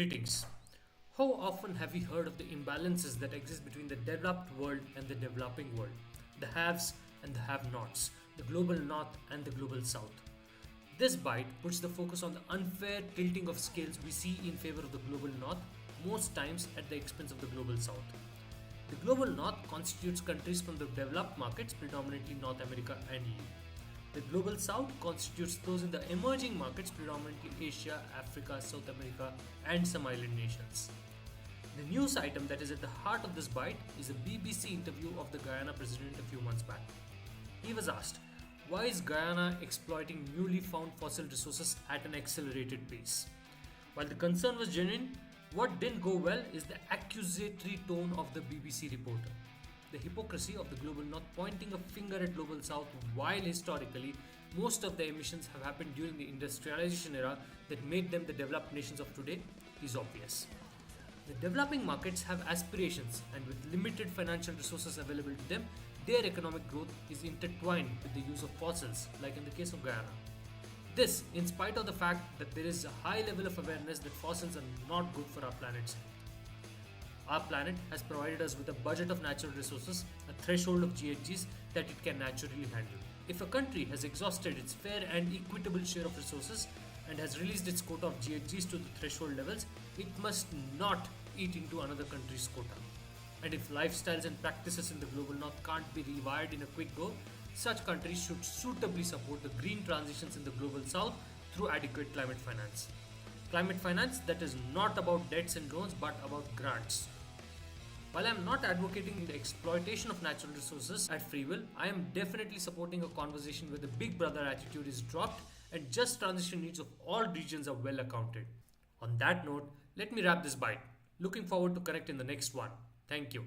Greetings. How often have we heard of the imbalances that exist between the developed world and the developing world? The haves and the have nots, the global north and the global south. This bite puts the focus on the unfair tilting of scales we see in favor of the global north, most times at the expense of the global south. The global north constitutes countries from the developed markets, predominantly North America and EU. The global south constitutes those in the emerging markets, predominantly Asia, Africa, South America, and some island nations. The news item that is at the heart of this bite is a BBC interview of the Guyana president a few months back. He was asked, why is Guyana exploiting newly found fossil resources at an accelerated pace? While the concern was genuine, what didn't go well is the accusatory tone of the BBC reporter. The hypocrisy of the global north pointing a finger at global south, while historically most of the emissions have happened during the industrialization era that made them the developed nations of today, is obvious. The developing markets have aspirations, and with limited financial resources available to them, their economic growth is intertwined with the use of fossils, like in the case of Guyana. This, in spite of the fact that there is a high level of awareness that fossils are not good for our planet's health. Our planet has provided us with a budget of natural resources, a threshold of GHGs that it can naturally handle. If a country has exhausted its fair and equitable share of resources and has released its quota of GHGs to the threshold levels, it must not eat into another country's quota. And if lifestyles and practices in the global north can't be rewired in a quick go, such countries should suitably support the green transitions in the global south through adequate climate finance. Climate finance that is not about debts and loans but about grants. While I am not advocating the exploitation of natural resources at free will, I am definitely supporting a conversation where the big brother attitude is dropped and just transition needs of all regions are well accounted. On that note, let me wrap this bite. Looking forward to connect in the next one. Thank you.